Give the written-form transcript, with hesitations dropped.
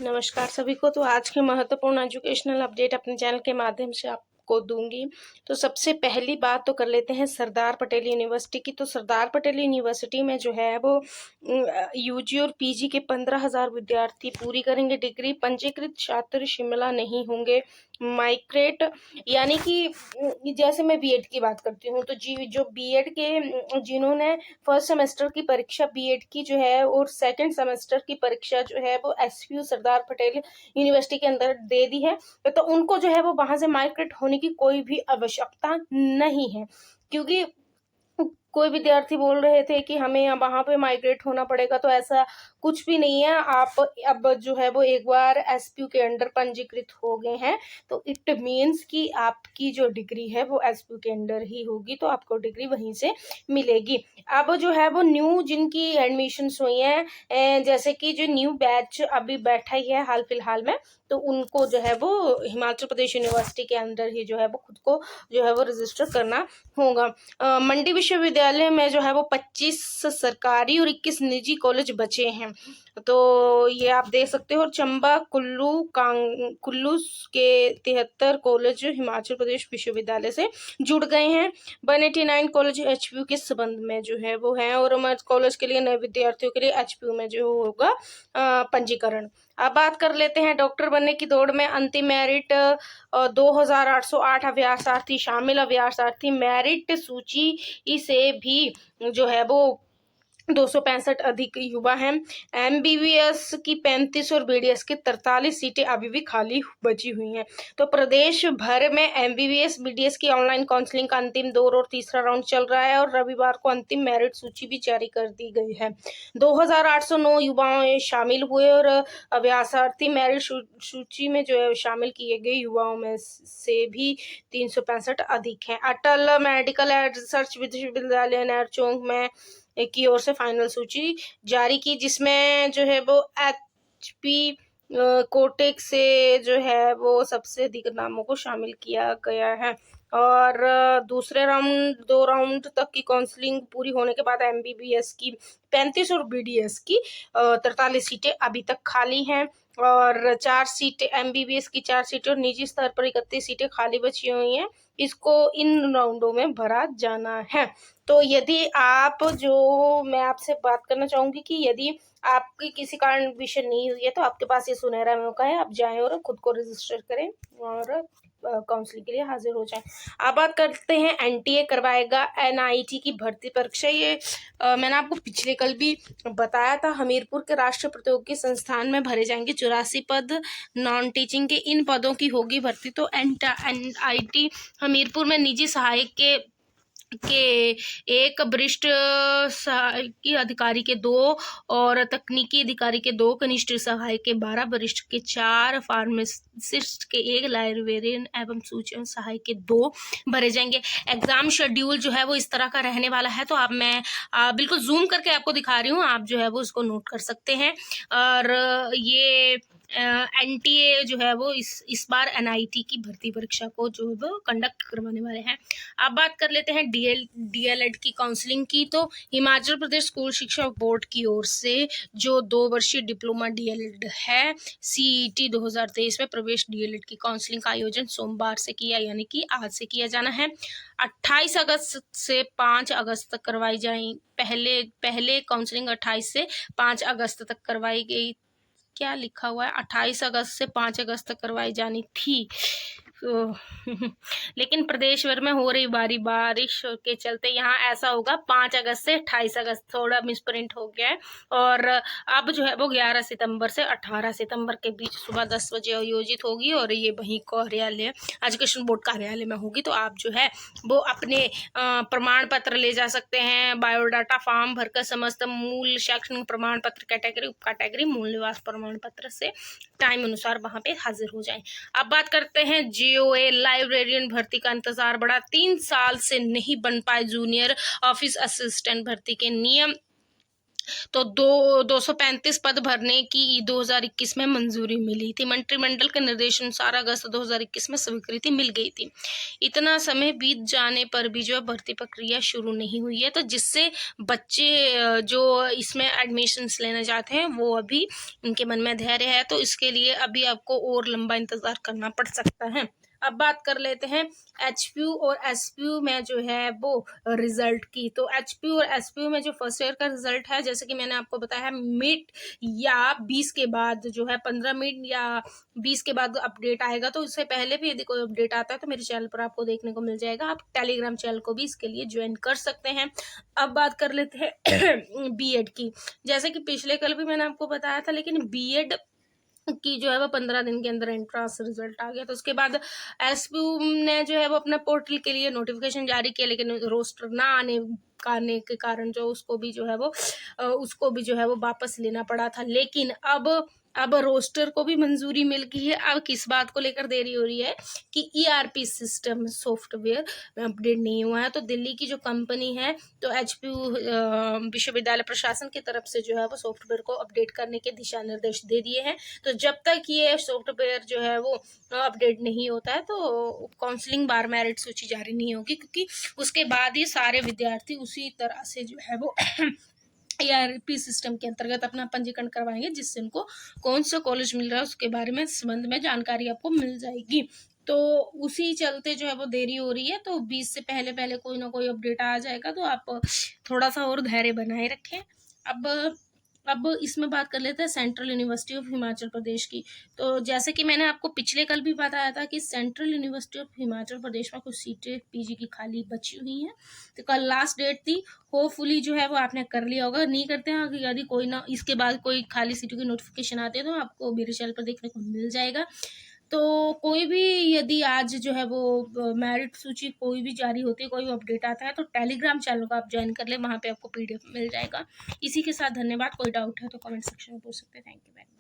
नमस्कार सभी को। तो आज के महत्वपूर्ण एजुकेशनल अपडेट अपने चैनल के माध्यम से आपको दूंगी। तो सबसे पहली बात तो कर लेते हैं सरदार पटेल यूनिवर्सिटी की। तो सरदार पटेल यूनिवर्सिटी में जो है वो यूजी और पीजी के 15,000 विद्यार्थी पूरी करेंगे डिग्री। पंजीकृत छात्र शिमला नहीं होंगे। माइग्रेट यानी कि जैसे मैं बीएड की बात करती हूँ तो जो बीएड के जिन्होंने फर्स्ट सेमेस्टर की परीक्षा बीएड की जो है और सेकंड सेमेस्टर की परीक्षा जो है वो एसपीयू सरदार पटेल यूनिवर्सिटी के अंदर दे दी है, तो उनको जो है वो वहां से माइग्रेट होने की कोई भी आवश्यकता नहीं है। क्योंकि कोई विद्यार्थी बोल रहे थे कि हमें वहां पे माइग्रेट होना पड़ेगा, तो ऐसा कुछ भी नहीं है। आप अब जो है वो एक बार एसपीयू के अंडर पंजीकृत हो गए हैं तो इट मीन्स कि आपकी जो डिग्री है वो एसपीयू के अंडर ही होगी, तो आपको डिग्री वहीं से मिलेगी। अब जो है वो न्यू जिनकी एडमिशन्स हुई हैं, जैसे कि जो न्यू बैच अभी बैठा ही है हाल फिलहाल में, तो उनको जो है वो हिमाचल प्रदेश यूनिवर्सिटी के अंदर ही जो है वो खुद को जो है वो रजिस्टर करना होगा। मंडी विश्वविद्यालय में जो है वो 25 सरकारी और 21 निजी कॉलेज बचे हैं, तो ये आप देख सकते हो। चंबा कुल्लू के 73 कॉलेज हिमाचल प्रदेश विश्वविद्यालय से जुड़ गए हैं। 189 कॉलेज एचपीयू के संबंध में जो है वो है, और हमारे कॉलेज के लिए नए विद्यार्थियों के लिए एचपीयू में जो होगा पंजीकरण। अब बात कर लेते हैं डॉक्टर बनने की दौड़ में अंतिम मेरिट 2,808 अभ्यासार्थी शामिल। अभ्यासार्थी मेरिट सूची से भी जो है वो 265 अधिक युवा हैं। एमबीबीएस की 35 और बीडीएस की 43 सीटें अभी भी खाली बची हुई हैं। तो प्रदेश भर में एमबीबीएस बीडीएस की ऑनलाइन काउंसलिंग का अंतिम दौर और तीसरा राउंड चल रहा है, और रविवार को अंतिम मेरिट सूची भी जारी कर दी गई है। 2,809 युवाओं शामिल हुए, और अभ्यासार्थी मेरिट सूची में जो है शामिल किए गए युवाओं में से भी 365 अधिक हैं। अटल मेडिकल एंड रिसर्च विश्वविद्यालय नैरचौक में की ओर से फाइनल सूची जारी की, जिसमें जो है वो एचपी कोटेक से जो है वो सबसे अधिक नामों को शामिल किया गया है। और दूसरे राउंड 2 राउंड तक की काउंसलिंग पूरी होने के बाद एमबीबीएस की 35 और बीडीएस की 43 सीटें अभी तक खाली हैं, और 4 सीटें एमबीबीएस की 4 सीटें और निजी स्तर पर 31 सीटें खाली बची हुई हैं। इसको इन राउंडों में भरा जाना है। तो यदि आप जो मैं आपसे बात करना चाहूंगी कि यदि आपकी किसी कारण एडमिशन नहीं हुई है तो आपके पास ये सुनहरा मौका है, आप जाएं और खुद को रजिस्टर करें और काउंसलिंग के लिए हाजिर हो जाएं। अब बात करते हैं एनटीए करवाएगा एनआईटी की भर्ती परीक्षा। ये मैंने आपको पिछले कल भी बताया था। हमीरपुर के राष्ट्रीय प्रौद्योगिकी संस्थान में भरे जाएंगे 84 पद। नॉन टीचिंग के इन पदों की होगी भर्ती। तो एनआईटी हमीरपुर में निजी सहायक के एक, वरिष्ठ सहायकी अधिकारी के 2 और तकनीकी अधिकारी के 2, कनिष्ठ सहायक के 12, वरिष्ठ के 4, फार्मासिस्ट के 1, लाइब्रेरियन एवं सूचना सहायक के 2 भरे जाएंगे। एग्जाम शेड्यूल जो है वो इस तरह का रहने वाला है, तो अब मैं बिल्कुल जूम करके आपको दिखा रही हूँ, आप जो है वो इसको नोट कर सकते हैं। और ये एनटीए जो है वो इस बार एनआईटी की भर्ती परीक्षा को जो है वो कंडक्ट करवाने वाले हैं। अब बात कर लेते हैं डीएलएड की काउंसलिंग की। तो हिमाचल प्रदेश स्कूल शिक्षा बोर्ड की ओर से जो 2 वर्षीय डिप्लोमा डीएलएड है, सीईटी 2023 में प्रवेश डीएलएड की काउंसलिंग का आयोजन सोमवार से किया, यानी कि आज से किया जाना है। 28 अगस्त से 5 अगस्त तक करवाई जाए। पहले काउंसलिंग 28 से 5 अगस्त तक करवाई गई। क्या लिखा हुआ है, 28 अगस्त से 5 अगस्त तक करवाई जानी थी। तो लेकिन प्रदेश भर में हो रही बारिश के चलते यहाँ ऐसा होगा 5 अगस्त से 28 अगस्त, थोड़ा मिसप्रिंट हो गया है। और अब जो है वो 11 सितंबर से 18 सितंबर के बीच सुबह 10 बजे आयोजित होगी, और ये वहीं कार्यालय एजुकेशन बोर्ड कार्यालय में होगी। तो आप जो है वो अपने प्रमाण पत्र ले जा सकते हैं, बायोडाटा फॉर्म भरकर समस्त मूल शैक्षणिक प्रमाण पत्र कैटेगरी उप कैटेगरी मूल निवास प्रमाण पत्र से टाइम अनुसार वहां पे हाजिर हो जाएं। अब बात करते हैं जीओए लाइब्रेरियन भर्ती का इंतजार बढ़ा। 3 साल से नहीं बन पाए जूनियर ऑफिस असिस्टेंट भर्ती के नियम तो 235 पद भरने की 2021 में मंजूरी मिली थी। मंत्रिमंडल के निर्देशानुसार अगस्त 2021 में स्वीकृति मिल गई थी। इतना समय बीत जाने पर भी जो है भर्ती प्रक्रिया शुरू नहीं हुई है, तो जिससे बच्चे जो इसमें एडमिशन्स लेना चाहते हैं वो अभी उनके मन में धैर्य है, तो इसके लिए अभी आपको और लंबा इंतजार करना पड़ सकता है। अब बात कर लेते हैं एचपीयू और एसपीयू में जो है वो रिजल्ट की। तो एचपीयू और एसपीयू में जो फर्स्ट ईयर का रिजल्ट है, जैसे कि मैंने आपको बताया है, मिड या 20 के बाद जो है 15 मिड या 20 के बाद अपडेट आएगा। तो इससे पहले भी यदि कोई अपडेट आता है तो मेरे चैनल पर आपको देखने को मिल जाएगा। आप टेलीग्राम चैनल को भी इसके लिए ज्वाइन कर सकते हैं। अब बात कर लेते हैं बीएड की। जैसे कि पिछले कल भी मैंने आपको बताया था, लेकिन बीएड की जो है वो 15 दिन के अंदर एंट्रेंस रिजल्ट आ गया। तो उसके बाद एसपीयू ने जो है वो अपना पोर्टल के लिए नोटिफिकेशन जारी किया, लेकिन रोस्टर ना आने के कारण जो उसको भी जो है वो वापस लेना पड़ा था। लेकिन अब रोस्टर को भी मंजूरी मिल गई है। अब किस बात को लेकर देरी हो रही है कि ईआरपी सिस्टम सॉफ्टवेयर में अपडेट नहीं हुआ है। तो दिल्ली की जो कंपनी है, तो एचपीयू विश्वविद्यालय प्रशासन की तरफ से जो है वो सॉफ्टवेयर को अपडेट करने के दिशा निर्देश दे दिए हैं। तो जब तक ये सॉफ्टवेयर जो है वो अपडेट नहीं होता है तो काउंसलिंग बार मेरिट सूची जारी नहीं होगी, क्योंकि उसके बाद ही सारे विद्यार्थी उसी तरह से जो है वो ईआरपी सिस्टम के अंतर्गत अपना पंजीकरण करवाएंगे, जिससे उनको कौन सा कॉलेज मिल रहा है उसके बारे में संबंध में जानकारी आपको मिल जाएगी। तो उसी चलते जो है वो देरी हो रही है। तो 20 से पहले पहले कोई ना कोई अपडेट आ जाएगा, तो आप थोड़ा सा और धैर्य बनाए रखें। अब इसमें बात कर लेते हैं central university of Himachal Pradesh की। तो जैसे कि मैंने आपको पिछले कल भी बताया था कि central university of Himachal Pradesh में कुछ सीटें पीजी की खाली बची हुई हैं। तो कल लास्ट डेट थी। होपफुली जो है वो आपने कर लिया होगा। नहीं करते हैं, यदि कोई ना इसके बाद कोई खाली सीटों की नोटिफिकेशन आते हैं तो आपको मेरे चैनल पर देखने को मिल जाएगा। तो कोई भी यदि आज जो है वो मेरिट सूची कोई भी जारी होती है, कोई भी अपडेट आता है, तो टेलीग्राम चैनल को आप ज्वाइन कर ले, वहाँ पे आपको पीडीएफ मिल जाएगा। इसी के साथ धन्यवाद। कोई डाउट है तो कमेंट सेक्शन में पूछ सकते हैं। Thank you very much.